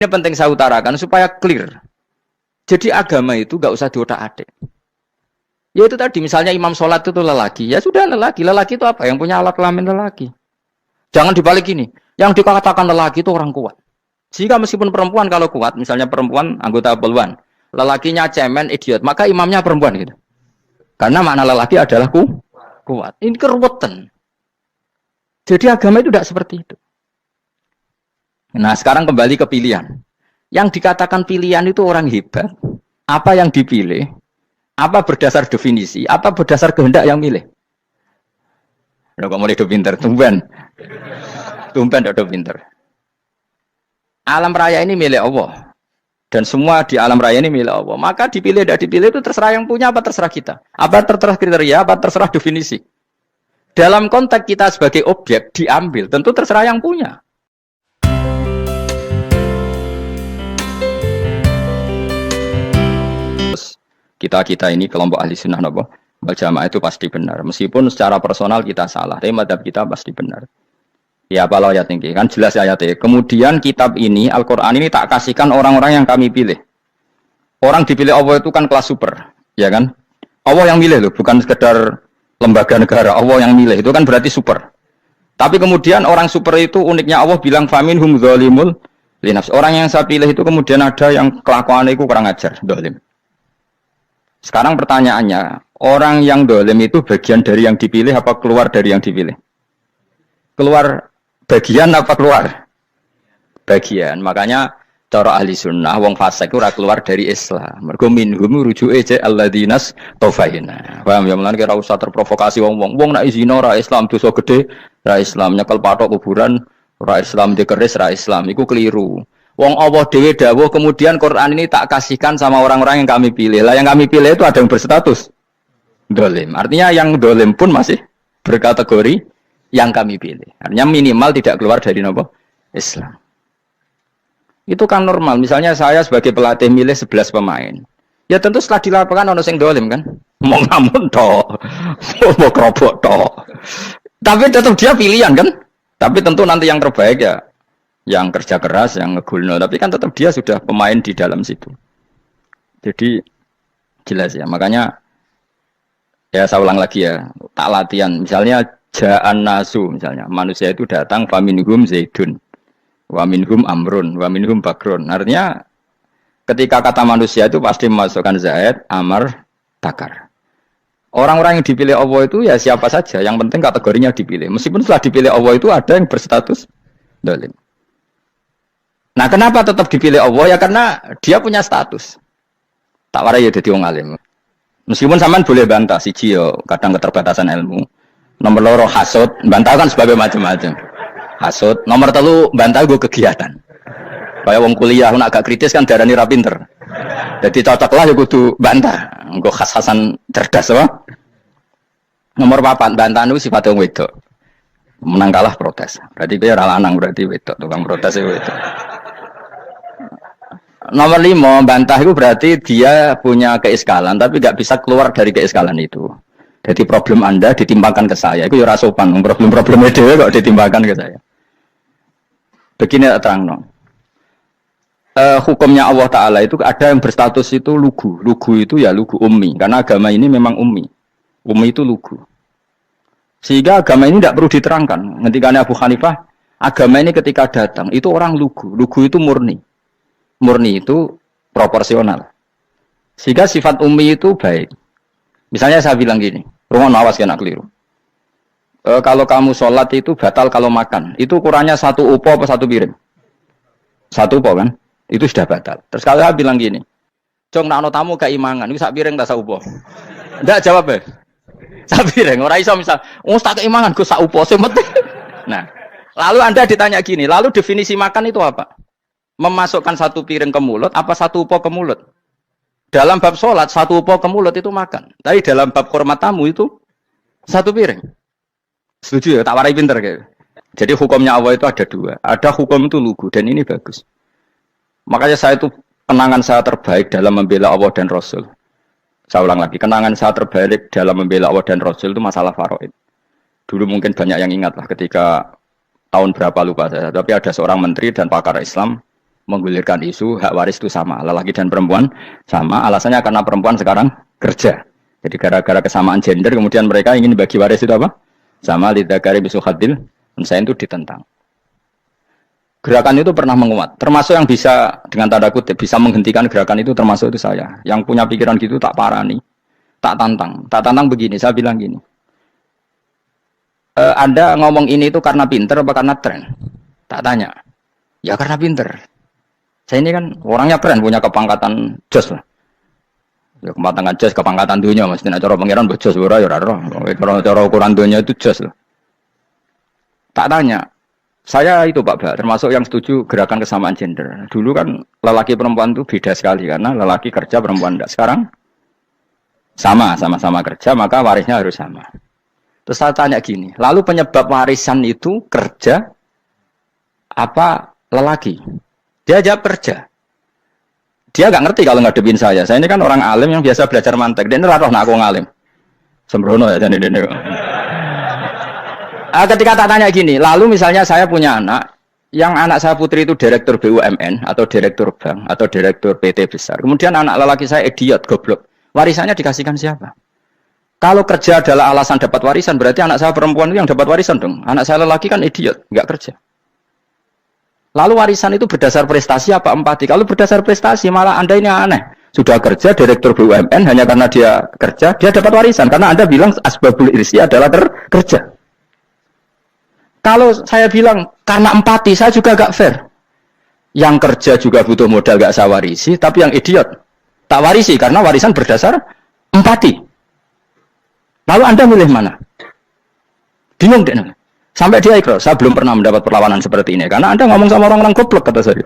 Ini penting saya utarakan supaya clear. Jadi agama itu gak usah diotak-atik. Ya itu tadi, misalnya imam sholat itu lelaki. Ya sudah lelaki. Lelaki itu apa? Yang punya alat kelamin lelaki. Jangan dibalik ini. Yang dikatakan lelaki itu orang kuat. Sehingga meskipun perempuan kalau kuat, misalnya perempuan anggota poluan, lelakinya cemen, idiot, maka imamnya perempuan gitu. Karena makna lelaki adalah kuat. Ini keruwetan. Jadi agama itu tidak seperti itu. Nah sekarang kembali ke pilihan. Yang dikatakan pilihan itu orang hebat. Apa yang dipilih? Apa berdasar definisi? Apa berdasar kehendak yang milih? Udah kok mulai do pinter, tumben do pinter. Alam raya ini milik Allah. Dan semua di alam raya ini milik Allah. Maka dipilih tidak dipilih itu terserah yang punya apa terserah kita. Apa terserah kriteria, apa terserah definisi. Dalam konteks kita sebagai objek diambil, tentu terserah yang punya. Kita ini kelompok ahli sunnah wal jamaah itu pasti benar. Meskipun secara personal kita salah, tapi madhab kita pasti benar. Ya apa ayat ini? Kan jelas ayatnya. Kemudian kitab ini, Al-Quran ini tak kasihkan orang-orang yang kami pilih. Orang dipilih Allah itu kan kelas super, ya kan? Allah yang milih loh, bukan sekedar lembaga negara. Allah yang milih, itu kan berarti super. Tapi kemudian orang super itu uniknya Allah bilang faminhum dzalimul linafs. Orang yang saya pilih itu kemudian ada yang kelakuannya itu kurang ajar, zalim. Sekarang pertanyaannya, orang yang dolim itu bagian dari yang dipilih apa keluar dari yang dipilih? Keluar bagian apa keluar? Bagian. Makanya cara ahli sunnah, wong fasik itu keluar dari Islam. Mergo minhum rujuke je alladinas tofaina. Paham ya, mulane kira usah terprovokasi wong-wong. Wong nak izina ora Islam dosa gede, ra Islam nyekel patok kuburan, ora Islam dikeris, ra Islam. Iku keliru. Wong Allah dhewe dawuh kemudian Quran ini tak kasihkan sama orang-orang yang kami pilih. Lah yang kami pilih itu ada yang berstatus dolim. Artinya yang dolim pun masih berkategori yang kami pilih. Artinya minimal tidak keluar dari Islam. Itu kan normal. Misalnya saya sebagai pelatih milih 11 pemain. Ya tentu setelah di lapangan ono sing dolim kan. Mau ngamun tok. Mau kerobok tok. Tapi tetap dia pilihan kan. Tapi tentu nanti yang terbaik ya yang kerja keras, yang ngegulno, tapi kan tetap dia sudah pemain di dalam situ. Jadi jelas ya, makanya ya saya ulang lagi ya, tak latihan. Misalnya ja'an nasu, misalnya manusia itu datang faminhum zaidun, wa minhum amrun, wa minhum bakrun. Artinya ketika kata manusia itu pasti memasukkan zaid, amr, bakar. Orang-orang yang dipilih Allah itu ya siapa saja, yang penting kategorinya dipilih. Meskipun setelah dipilih Allah itu ada yang berstatus dolim. Nah kenapa tetap dipilih Allah? Ya karena dia punya status. Tak warai ya jadi wong alim. Meskipun sampean boleh bantah siji yo kadang keterbatasan ilmu. Nomor loro hasud, bantah kan sebagai macam-macam. Hasud, nomor telu bantah gue kegiatan. Kayak wong kuliah nak agak kritis kan darani ra pinter. Jadi cocoklah ya kudu bantah. Nggo khas-khasan cerdas apa? Nomor 4 bantah niku sifat wong wedok. Menang kalah protes. Berarti dia ora lanang berarti wedok, tukang protes itu wedok. Nomor 5, bantah itu berarti dia punya keiskalan tapi nggak bisa keluar dari keiskalan itu. Jadi problem Anda ditimbangkan ke saya, itu ya rasopan. Problem-problemnya dia kok ditimbangkan ke saya. Begini terang no. Hukumnya Allah Ta'ala itu ada yang berstatus itu lugu. Lugu itu ya lugu ummi. Karena agama ini memang ummi. Ummi itu lugu. Sehingga agama ini tidak perlu diterangkan. Ketika Abu Hanifah, agama ini ketika datang, itu orang lugu. Lugu itu murni. Murni itu proporsional. Sehingga sifat ummi itu baik. Misalnya saya bilang gini, rumah awas kena keliru. Kalau kamu sholat itu batal kalau makan. Itu ukurannya 1 upo apa 1 piring? 1 upo kan? Itu sudah batal. Terus kalau saya bilang gini, Jong, nak tamu keimangan, itu 1 piring tak 1 upo. Enggak jawab ya? 1 piring, orang iso misal, tak keimangan, gue 1 upo. Nah, lalu Anda ditanya gini, lalu definisi makan itu apa? Memasukkan 1 piring ke mulut, apa 1 upo ke mulut? Dalam bab sholat, 1 upo ke mulut itu makan. Tapi dalam bab hormat tamu itu 1 piring. Setuju ya? Tak warai pinter kayak. Jadi hukumnya Allah itu ada 2. Ada hukum itu lugu, dan ini bagus. Makanya saya itu, kenangan saya terbaik dalam membela Allah dan Rasul. Saya ulang lagi, kenangan saya terbaik dalam membela Allah dan Rasul itu masalah faraid. Dulu mungkin banyak yang ingat lah ketika tahun berapa lupa saya. Tapi ada seorang menteri dan pakar Islam menggulirkan isu hak waris itu sama, lelaki dan perempuan sama. Alasannya karena perempuan sekarang kerja. Jadi gara-gara kesamaan gender kemudian mereka ingin bagi waris itu apa? Sama lidzakari bisul hadil unsayain itu ditentang. Gerakan itu pernah menguat, termasuk yang bisa dengan tanda kutip bisa menghentikan gerakan itu termasuk itu saya. Yang punya pikiran gitu tak parani, tak tantang begini. Saya bilang gini, Anda ngomong ini itu karena pinter apa karena tren? Tak tanya, ya karena pinter. Saya ini kan orangnya keren, punya kepangkatan jos lah. Ya kepangkatan jos, kepangkatan dunia, mesti cara pangeran bojos ora ya ora. Cara ukuran dunia itu jos lah. Tak tanya. Saya itu Pak Bak, termasuk yang setuju gerakan kesamaan gender. Dulu kan lelaki perempuan itu beda sekali karena lelaki kerja perempuan tidak. Sekarang sama-sama kerja maka warisnya harus sama. Terus saya tanya gini, lalu penyebab warisan itu kerja apa lelaki? Dia jawab kerja. Dia nggak ngerti kalau ngadepin saya. Saya ini kan orang alim yang biasa belajar mantek. Dia nerah nak aku ngalim. Sembrono ya jadi ini. Ketika tak tanya gini, lalu misalnya saya punya anak, yang anak saya putri itu direktur BUMN atau direktur bank atau direktur PT besar. Kemudian anak lelaki saya idiot, goblok. Warisannya dikasihkan siapa? Kalau kerja adalah alasan dapat warisan, berarti anak saya perempuan itu yang dapat warisan dong. Anak saya lelaki kan idiot, nggak kerja. Lalu warisan itu berdasar prestasi apa empati? Kalau berdasar prestasi malah Anda ini aneh. Sudah kerja direktur BUMN hanya karena dia kerja, dia dapat warisan. Karena Anda bilang asbabul irsi adalah kerja. Kalau saya bilang karena empati, saya juga gak fair. Yang kerja juga butuh modal gak saya warisi, tapi yang idiot tak warisi karena warisan berdasar empati. Lalu Anda milih mana? Bingung deh. Sampai dia ikrar, saya belum pernah mendapat perlawanan seperti ini karena Anda ngomong sama orang-orang goblok kata saya.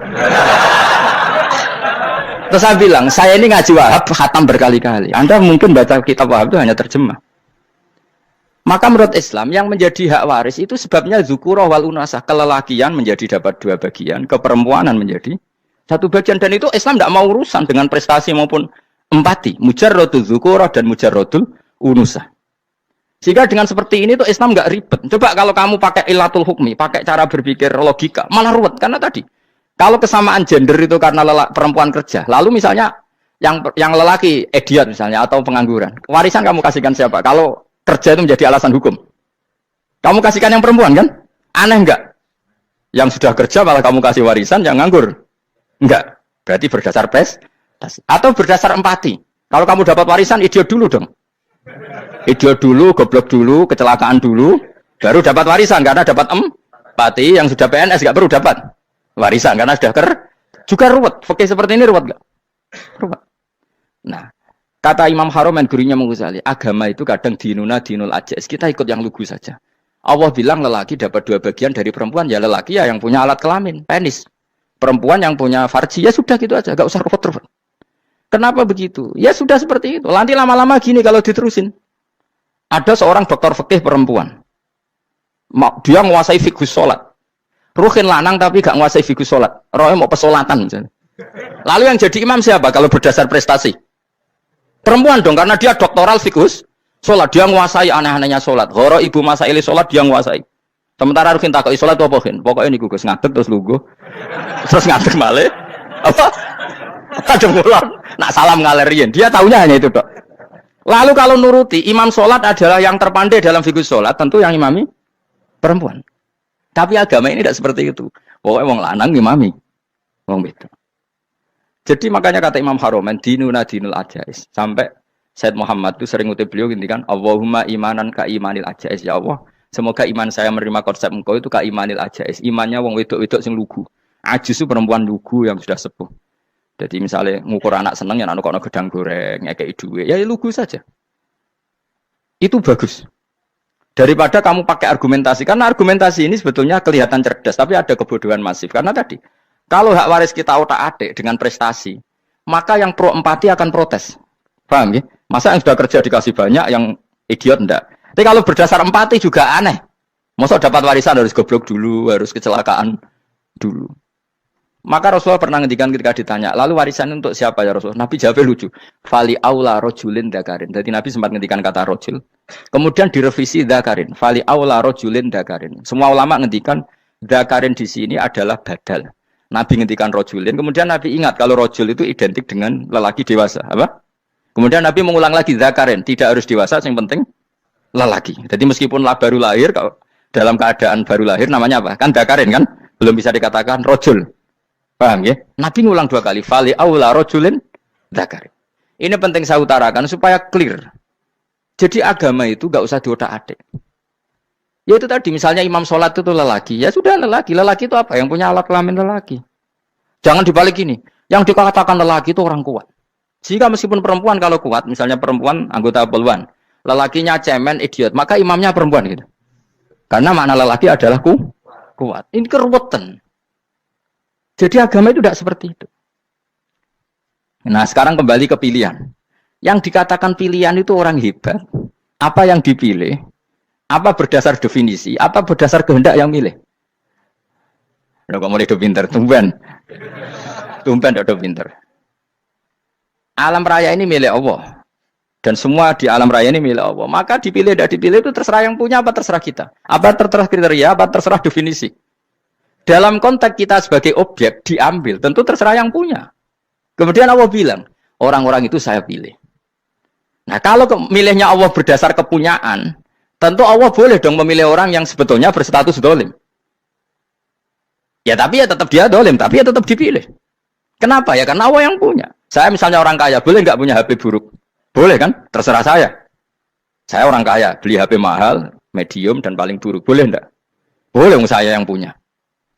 Terus saya bilang, saya ini ngaji Wahab khatam berkali-kali. Anda mungkin baca kitab Wahab itu hanya terjemah. Maka menurut Islam yang menjadi hak waris itu sebabnya zukurah wal unasah, kelelakian menjadi dapat 2 bagian, keperempuanan menjadi 1 bagian, dan itu Islam tidak mau urusan dengan prestasi maupun empati, mujarrodul zukurah dan mujarrodul unusah. Sehingga dengan seperti ini tuh Islam nggak ribet. Coba kalau kamu pakai ilatul hukmi, pakai cara berpikir logika, malah ruwet karena tadi kalau kesamaan gender itu karena perempuan kerja, lalu misalnya yang lelaki idiot misalnya atau pengangguran, warisan kamu kasihkan siapa? Kalau kerja itu menjadi alasan hukum. Kamu kasihkan yang perempuan kan? Aneh enggak? Yang sudah kerja malah kamu kasih warisan yang nganggur? Enggak. Berarti berdasar prestasi. Atau berdasar empati. Kalau kamu dapat warisan, idiot dulu dong. Idiot dulu, goblok dulu, kecelakaan dulu, baru dapat warisan. Karena dapat empati, yang sudah PNS enggak perlu dapat warisan. Karena sudah juga ruwet. Oke, seperti ini ruwet enggak? Ruwet. Nah. Kata Imam Haromen gurunya Ghazali, agama itu kadang dinul ajais. Kita ikut yang lugu saja. Allah bilang lelaki dapat 2 bagian dari perempuan, ya lelaki ya yang punya alat kelamin, penis. Perempuan yang punya farji, ya sudah gitu aja, gak usah ruwet-ruwet. Kenapa begitu? Ya sudah seperti itu. Nanti lama-lama gini kalau diterusin. Ada seorang dokter fikih perempuan. Dia menguasai fikih sholat. Ruhin lanang tapi gak menguasai fikih sholat. Rohnya mau pesolatan misalnya. Lalu yang jadi imam siapa kalau berdasar prestasi? Perempuan dong, karena dia doktoral fikus sholat, dia menguasai aneh-anehnya sholat. Horo ibu masaili sholat dia menguasai. Sementara Rukin takut sholat apa Rukin? Pokoknya ini gugus ngadeg terus lugu, terus ngadeg male. Apa? Ada mulan. Nak salam ngalerian. Dia tahunya hanya itu dok. Lalu kalau nuruti imam sholat adalah yang terpandai dalam fikus sholat, tentu yang imami perempuan. Tapi agama ini tidak seperti itu. Pokoknya wong lanang imami, wong itu. Jadi makanya kata Imam Haromen dinul ajais. Sampai Said Muhammad itu sering ngutip beliau gini kan, Allahumma imanan ka imanil ajais. Ya Allah, semoga iman saya menerima konsep engkau itu ka imanil ajais. Imannya wong wedok-wedok sing lugu. Ajis itu perempuan lugu yang sudah sepuh. Jadi misalnya ngukur anak seneng ya anak kono gedang goreng, ngekei duit, ya lugu saja. Itu bagus. Daripada kamu pakai argumentasi, karena argumentasi ini sebetulnya kelihatan cerdas, tapi ada kebodohan masif. Karena tadi kalau hak waris kita otak-atik dengan prestasi, maka yang pro empati akan protes. Paham ya? Masa yang sudah kerja dikasih banyak, yang idiot enggak? Tapi kalau berdasar empati juga aneh. Masa dapat warisan harus goblok dulu, harus kecelakaan dulu. Maka Rasulullah pernah ngendikan ketika ditanya, lalu warisan untuk siapa ya Rasulullah? Nabi jawabnya lucu. Fali aula rojulin dakarin. Jadi Nabi sempat ngendikan kata rojul. Kemudian direvisi dakarin. Fali aula rojulin dakarin. Semua ulama ngendikan dakarin di sini adalah badal. Nabi ngendikan rojulin, kemudian Nabi ingat kalau rojul itu identik dengan lelaki dewasa. Apa? Kemudian Nabi mengulang lagi zakarin, tidak harus dewasa, yang penting lelaki. Jadi meskipun baru lahir, kalau dalam keadaan baru lahir namanya apa? Kan zakarin kan? Belum bisa dikatakan rojul. Paham ya? Nabi ngulang 2 kali. Fali aula rojulin zakarin. Ini penting saya utarakan supaya clear. Jadi agama itu gak usah diotak-atik. Ya itu tadi, misalnya imam sholat itu lelaki. Ya sudah lelaki. Lelaki itu apa? Yang punya alat kelamin lelaki. Jangan dibalik ini. Yang dikatakan lelaki itu orang kuat. Jika meskipun perempuan kalau kuat, misalnya perempuan anggota poluan, lelakinya cemen, idiot, maka imamnya perempuan gitu. Karena makna lelaki adalah kuat. Ini keruwetan. Jadi agama itu tidak seperti itu. Nah sekarang kembali ke pilihan. Yang dikatakan pilihan itu orang hebat. Apa yang dipilih? Apa berdasar definisi? Apa berdasar kehendak yang milih? Udah kok mulai do pinter, tumben do pinter. Alam raya ini milik Allah. Dan semua di alam raya ini milik Allah. Maka dipilih tidak dipilih itu terserah yang punya apa terserah kita. Apa terserah kriteria, apa terserah definisi. Dalam konteks kita sebagai objek diambil, tentu terserah yang punya. Kemudian Allah bilang, orang-orang itu saya pilih. Nah kalau milihnya Allah berdasar kepunyaan, tentu Allah boleh dong memilih orang yang sebetulnya berstatus dolim. Ya tapi ya tetap dia dolim, tapi ya tetap dipilih. Kenapa ya? Karena Allah yang punya. Saya misalnya orang kaya, boleh nggak punya HP buruk? Boleh kan? Terserah saya. Saya orang kaya, beli HP mahal, medium, dan paling buruk. Boleh nggak? Boleh, saya yang punya.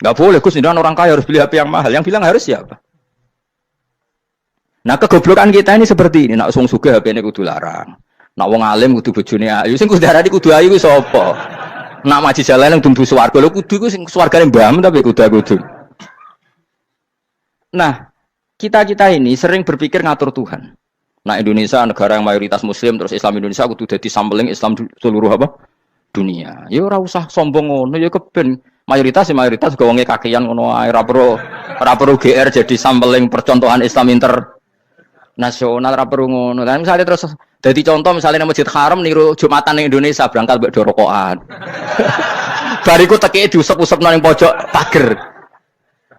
Nggak boleh, Gus, ini orang kaya harus beli HP yang mahal. Yang bilang harus siapa? Nah kegoblokan kita ini seperti ini. Nak wong sugih HP ini kudu larang. Nak wong alim kudu bojone ayu. Sing kudu darani kudu ayu ku sapa? Nak maji jalan yang tumbuh swarga. Lho kudu ku sing swargane mbahmu tapi kudu. Nah, kita ini sering berpikir ngatur Tuhan. Nah, Indonesia negara yang mayoritas muslim terus Islam Indonesia kudu dadi sampling Islam seluruh apa? Dunia. Ya ora usah sombong ngono ya keben. Mayoritas juga wonge kakean ngono ae ora perlu GR jadi sampling percontohan Islam internasional ora perlu ngono. Lah misalnya terus jadi contoh misalnya Masjid Haram niru Jumatan ning Indonesia berangkat mbek do rokokan. Bariku teki diusap-usap nang pojok pager.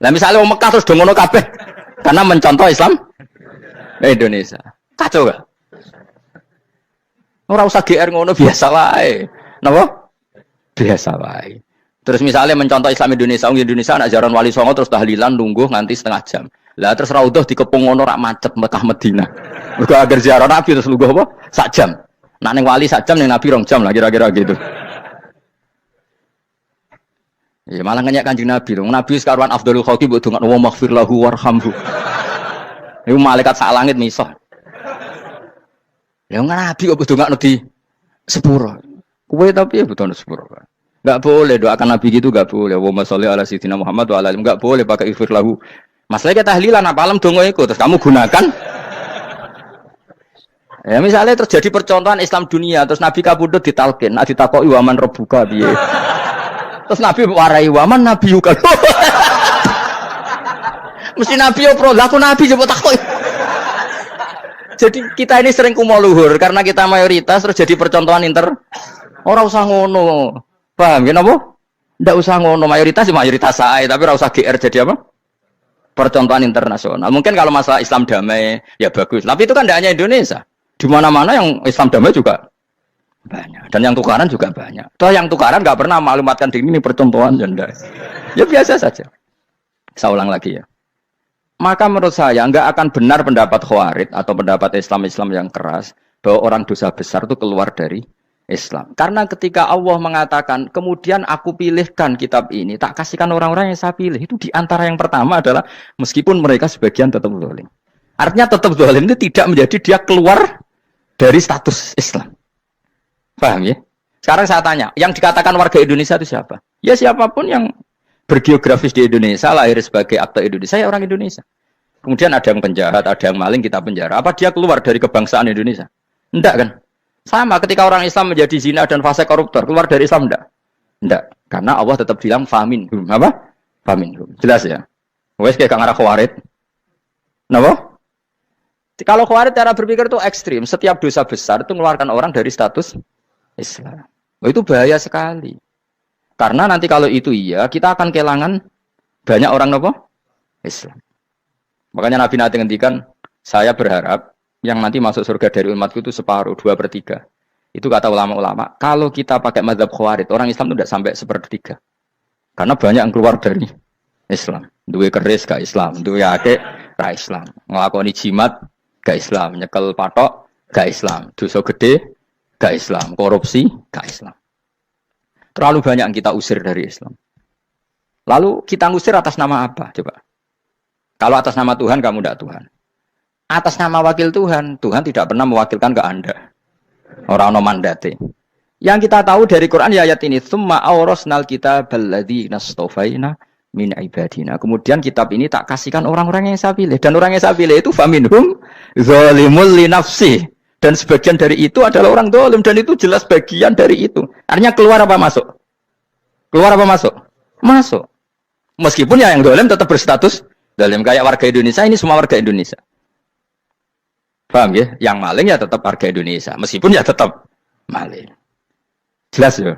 Lah misalnya wong Mekah terus do ngono kabeh karena mencontoh Islam Indonesia. Kacau gak? Ora usah GR ngono biasa wae. Napa? Biasa wae. Terus misalnya mencontoh Islam Indonesia, Indonesia anak jaran Wali Songo terus tahlilan nunggu nganti setengah jam. Lah terus raudhah dikepung ngono rak macet Mekah Madinah. Mergo agar ziarah Nabi terus lungguh apa? Sak jam. Nak ning wali sak jam ning Nabi 2 jam lah kira-kira gitu. Ya malah ngenyak Kanjeng Nabi dong. Nabi sekaruan afdhalul khalqi mbok donga wa maghfir lahu warhamhu. Iku malaikat sak langit misah. Ya Nabi kok donga di sepuro. Kowe tapi ya butuh sepuro. Enggak boleh doakan Nabi gitu enggak boleh. Wa sholli ala sayyidina Muhammad wa ala alihi enggak boleh pakai ighfir lahu. Masalahnya tahlilan apa alam donga iku terus kamu gunakan. Ya misalnya terjadi percontohan Islam dunia terus Nabi kabudut ditalkin, nak ditakoki waman rebuka piye. Terus Nabi warai waman Nabi yuka. Mesti Nabi yo pro, lah aku Nabi coba takoki. Jadi kita ini sering kumo luhur karena kita mayoritas terus jadi percontohan Ora usah ngono. Paham ya napa? Ndak usah ngono, mayoritas sae, tapi ora usah GR jadi apa? Percontohan internasional. Mungkin kalau masalah Islam damai ya bagus. Tapi itu kan tidak hanya Indonesia. Di mana-mana yang Islam damai juga banyak. Dan yang tukaran juga banyak. Toh yang tukaran nggak pernah maklumatkan diri ini percontohan janda. Ya biasa saja. Saya ulang lagi ya. Maka menurut saya nggak akan benar pendapat Khawarij atau pendapat Islam yang keras bahwa orang dosa besar itu keluar dari Islam. Karena ketika Allah mengatakan, kemudian aku pilihkan kitab ini, tak kasihkan orang-orang yang saya pilih. Itu diantara yang pertama adalah meskipun mereka sebagian tetap zalim. Artinya tetap zalim itu tidak menjadi dia keluar dari status Islam. Paham ya? Sekarang saya tanya, yang dikatakan warga Indonesia itu siapa? Ya siapapun yang bergeografis di Indonesia, lahir sebagai akta Indonesia, ya orang Indonesia. Kemudian ada yang penjahat, ada yang maling, kita penjara. Apa dia keluar dari kebangsaan Indonesia? Enggak kan? Sama ketika orang Islam menjadi zina dan fase koruptor, keluar dari Islam enggak? Enggak. Karena Allah tetap bilang faminhum. Apa? Faminhum. Jelas ya? Wes kayak ngarah Khawarij. Napa? Kalau Khawarij cara berpikir itu ekstrim. Setiap dosa besar itu mengeluarkan orang dari status Islam. Itu bahaya sekali. Karena nanti kalau itu iya, kita akan kehilangan banyak orang napa? Islam. Makanya Nabi nanti ngendikan, saya berharap yang nanti masuk surga dari umatku itu separuh, 2/3. Itu kata ulama-ulama. Kalau kita pakai mazhab Khawarij, orang Islam itu tidak sampai 1/3. Karena banyak yang keluar dari Islam. Duwe keris gak Islam, duwe akeh gak Islam. Ngelakoni jimat gak Islam, nyekel patok gak Islam, dosa gede gak Islam, korupsi gak Islam. Terlalu banyak yang kita usir dari Islam. Lalu kita ngusir atas nama apa? Coba. Kalau atas nama Tuhan, kamu tidak Tuhan. Atas nama wakil Tuhan, Tuhan tidak pernah mewakilkan ke Anda. Orang-orang mandate. Yang kita tahu dari Quran ya ayat ini, tsumma awrasnal kitabal ladzina astafaina min ibadina. Kemudian kitab ini tak kasihkan orang-orang yang saya pilih, dan orang yang saya pilih itu faminhum zalimul li nafsi. Dan sebagian dari itu adalah orang zalim, dan itu jelas bagian dari itu. Artinya keluar apa masuk? Keluar apa masuk? Masuk. Meskipun ya yang zalim tetap berstatus zalim, kayak warga Indonesia, ini semua warga Indonesia. Paham ya? Yang maling ya tetap warga Indonesia, meskipun ya tetap maling. Jelas ya?